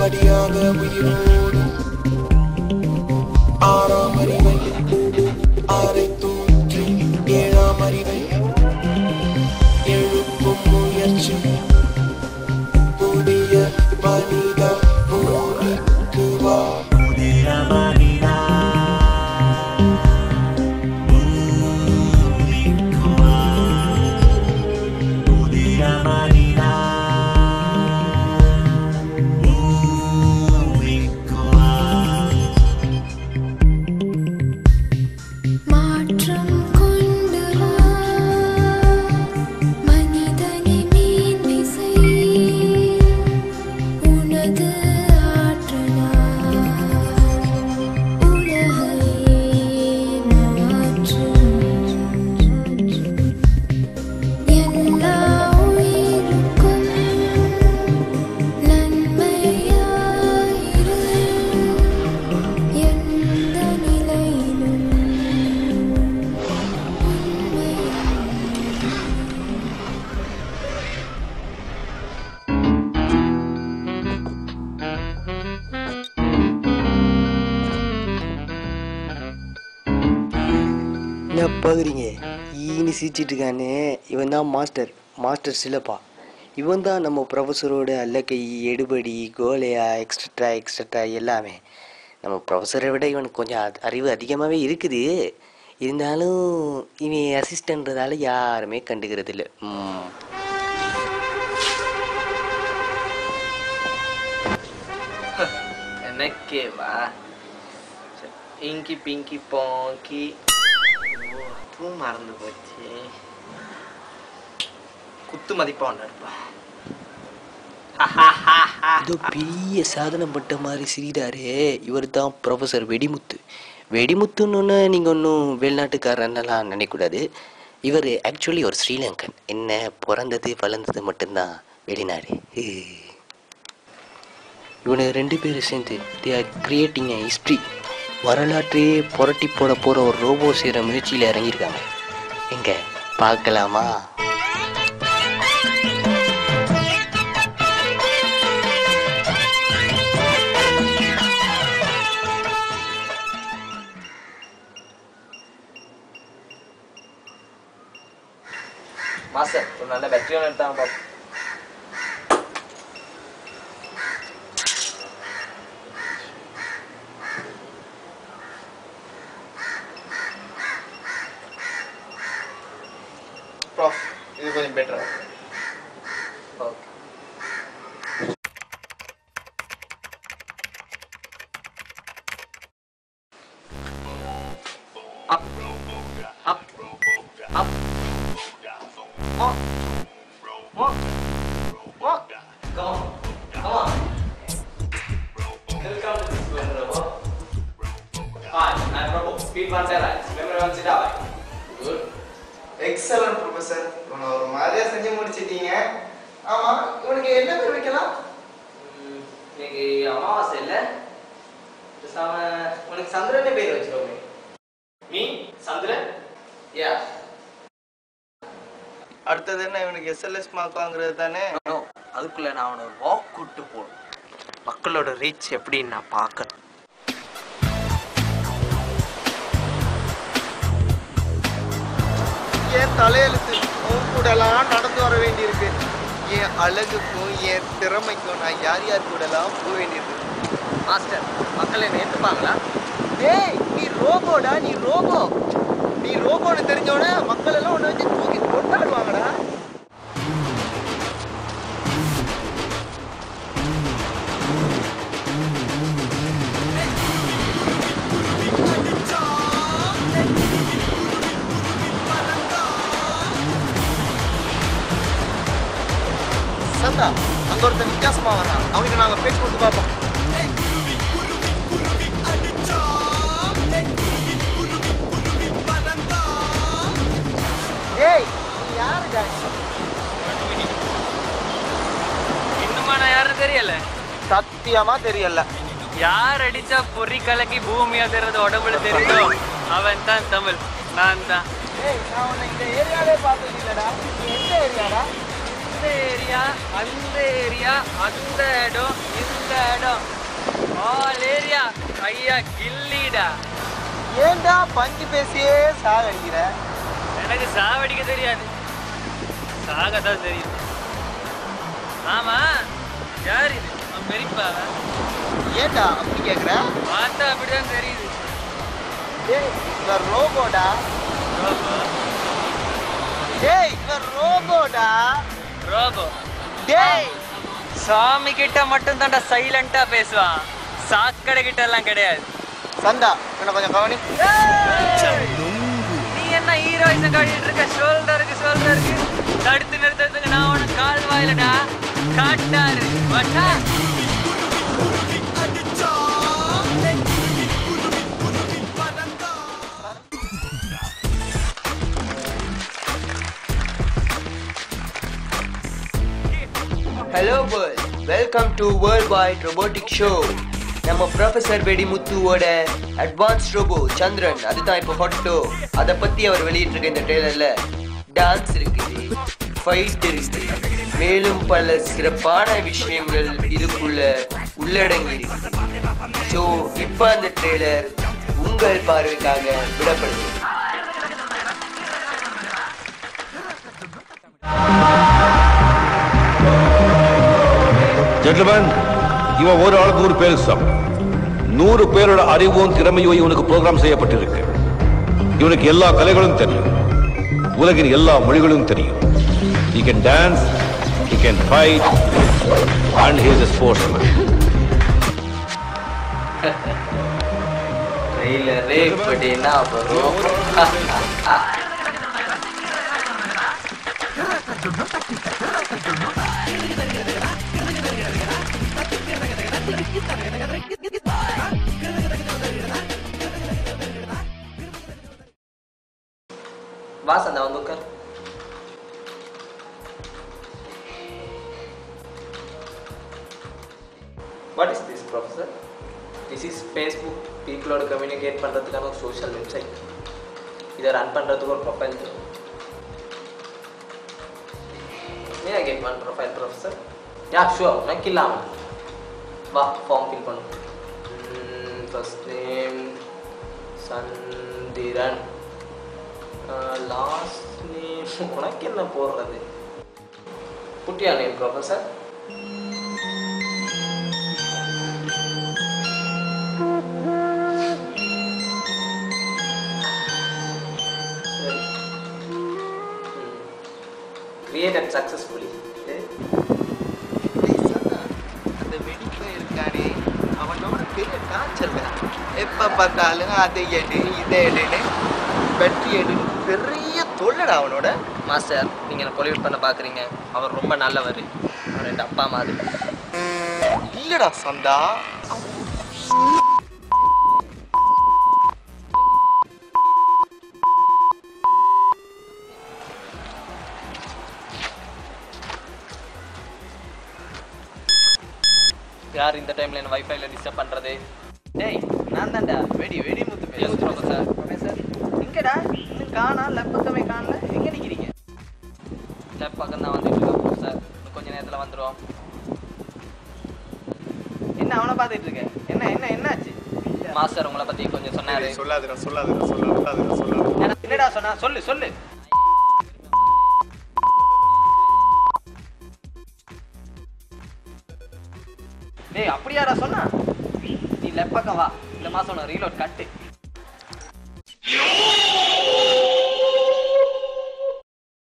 அடியாக உயிரோடும் ஆறாம் அறிவை ஆரை தூற்றி ஏழாம் அறிவை எழுப்பும் முயற்சி புதிய மனித பூமிக்கு வா பார்க்குறீங்க ஈனி சிரிச்சிட்டு இருக்கானே, இவன் தான் மாஸ்டர் சிலப்பா. இவன் தான் நம்ம ப்ரொஃபஸரோட அல்லக்கை, எடுபடி, கோலையா, எக்ஸட்ரா எல்லாமே. நம்ம ப்ரொஃபஸரை விட இவனுக்கு கொஞ்சம் அறிவு அதிகமாகவே இருக்குது. இருந்தாலும் இவன் அசிஸ்டன்றதால யாருமே கண்டுக்கிறது இல்லை. எனக்கேவா இங்கி பிங்கி போங்கி மறந்து போச்சு. குத்து மதிப்பா ஒன்று இருப்பான். ஏதோ பெரிய சாதனை பட்ட மாதிரி சிரிடாரே, இவர் தான் ப்ரொஃபஸர் வெடிமுத்துன்னு நீங்கள் ஒன்றும் வெளிநாட்டுக்காரன்னெல்லாம் நினைக்கக்கூடாது. இவர் ஆக்சுவலி ஒரு ஸ்ரீலங்கன். என்ன பிறந்தது வளர்ந்தது மட்டும்தான் வெளிநாடு. இவனை 2 பேரும் சேர்ந்து they are creating a history. வரலாற்றையே புரட்டி போட போகிற ஒரு ரோபோ செய்கிற முயற்சியில் இறங்கியிருக்காங்க. எங்க பார்க்கலாமா? மாஸ்டர் ஒரு நல்ல வெற்றியான எடுத்தாங்க பாப்போம். இது கொஞ்சம் பெட்டரா. Okay up up up Oh. Come on. Welcome to this school, Robo. Hi, I'm Robo. Speed 1 steroids. Memory 1 steroid. Good. Excellent, Professor. இவனை ஒரு மாதிரியா செஞ்சு முடிச்சிட்டீங்க. ஆமா, இவனுக்கு என்ன பேர் வைக்கலாம்? இன்னைக்கு அமாவாசை இல்ல? உனக்கு சந்திரனே பேர் வச்சிருவோமே. மீ சந்திரன்? யா. அடுத்தது என்ன, இவனுக்கு எஸ்எல்எஸ் மார்க் வாங்குறது தானே? அதுக்குள்ள நான் அவனை வாக் கூட்டு போகணும். மக்களோட ரீச் எப்படின்னு நான் பார்க்க. என் தலையெழுத்து உன் கூடலாம் நடந்து வர வேண்டியிருக்கு. என் அழகுக்கும் என் திறமைக்கும் நான் யார் கூடலாம் போக வேண்டியிருக்கு. மாஸ்டர் மக்கள் என்ன ஏற்றுப்பாங்களா? ஏய், நீ ரோபோடா, நீ ரோபோன்னு தெரிஞ்சோடனே மக்கள் எல்லாம் ஒன்று வச்சு தூக்கி கொண்டாடுவாங்கடா. சந்தா, அங்க ஒருத்தன் வித்தியாசமா வர்றான். அவனுக்கு நாங்க பேச்சு கொடுத்து பார்ப்போம். ஏய், நீ யாருடா? இன்னுமா நான் யாரும் தெரியல. சத்தியமா தெரியல. யார் அடிச்சா பொறி கலக்கி பூமியா தெரிறது உடம்புல தெரியுதோ அவன் தான் தமிழ். நான் தான். ஏய், நான் உன்னை இந்த ஏரியாவே பார்த்தது இல்லடா. நீ எந்த ஏரியாடா? இந்த ஏரியா, அந்த ஏரியா, அந்த இடம், இந்த இடம் ஆல் ஏரியா ஐயா கில்லிடா. ஏன்டா பஞ்சு பேசியே சாகடிக்கிற? எனக்கு சாவடிக்க தெரியாது, சாகத்தான் தெரியும். ஆமா, யார் இது? பெரியப்பாவா? ஏன்டா அப்படி கேட்குற? பார்த்தா அப்படிதான் தெரியுது. டேய் இவர் ரோபோடா. ரோபோ? டேய் இவர் ரோபோடா. ரோபோ? டேய் சாமி கிட்ட மட்டும் தான்டா சைலண்டா பேசுவான், சாக்கடை கிட்ட எல்லாம் கிடையாது. சந்தா என்ன கொஞ்சம் கவனி. நீ என்ன ஹீரோயிசம் காட்டிட்டு இருக்க? ஷோல்டருக்கு தடுத்து நிறுத்துறதுக்கு நான் உனக்கு கால் வாயிலடா காட்டாரு. வட்டா hello world, welcome to world wide robotic show. நம்ம ப்ரொஃபஸர் வெடிமுத்துவோட அட்வான்ஸ் ரோபோ சந்திரன் அதுதான் இப்போ ஹாட்டோ. அதை பற்றி அவர் வெளியிட்டிருக்க இந்த ட்ரெய்லரில் டான்ஸ் இருக்குது, ஃபைட் இருக்குது, மேலும் பல சிறப்பான விஷயங்கள் இதுக்குள்ள உள்ளடங்கி இருக்கு. ஸோ இப்போ அந்த ட்ரெய்லர் உங்கள் பார்வைக்காக விடப்படுது. ஜென்டில்மேன், இவன் ஒரு ஆளுக்கு 100 பேருக்கு சமம். 100 பேரோட அறிவும் திறமையும் இவனுக்கு ப்ரோக்ராம் செய்யப்பட்டிருக்கு. இவனுக்கு எல்லா கலைகளும் தெரியும், உலகின் எல்லா மொழிகளும் தெரியும். He can dance, he can fight, and he is a sportsman. ட்ரெய்லரே இப்படின்னா அப்புறம் வாசந்தா வந்து உட்கார். What is this, professor? This is Facebook. People communicate பண்றதுக்கான ஒரு சோஷியல் வெப்சைட். இதை ரன் பண்றதுக்கு ஒரு ப்ரொஃபைல் தேவை. May I get one profile, professor? Yeah, sure. உனக்கு இல்லாம வா, ஃபார்ம் ஃபில் பண்ணு. ஃபர்ஸ்ட் நேம் சந்திரன், லாஸ்ட் நேம் உனக்கு என்ன போடுறது? Put your name, professor. Created successfully. அந்த வெடிப்ப இருக்கானே அவனோட பெரிய டார்ச்சர். எப்ப பார்த்தாலும் அதை எடு இதை எடுன்னு வெற்றி எடுன்னு பெரிய தொல்லடா அவனோட. மாஸ்டர், நீங்கள் என்ன பொலியூட் பண்ண பார்க்குறீங்க. அவர் ரொம்ப நல்லவர், அவர் என் அப்பா மாதிரி. இல்லடா சந்தா, யார் இந்த டைமில் என்ன வைஃபைல டிஸ்டர்ப் பண்ணுறது? டேய் நான் தான்டா வெடிமுத்து பேசுகிறோம் சார். எங்கடா இன்னும் காணா? பக்கமே காணல. எங்கே நிற்கிறீங்க? லேப் பக்கம் தான் வந்துட்டு இருக்கோம் சார். இன்னும் கொஞ்சம் நேரத்தில் வந்துடுவோம். என்ன அவனை பார்த்துட்டு இருக்க? என்னாச்சு? மாஸ்டர் உங்களை பற்றி கொஞ்சம் சொன்னார். என்னடா சொன்னா? சொல்லு. டேய் அப்படியாடா சொன்னா? நீ லெஃப்ட் பக்கம் வா, இந்த மாசம் உனக்கு ரீலோட் கட்டு.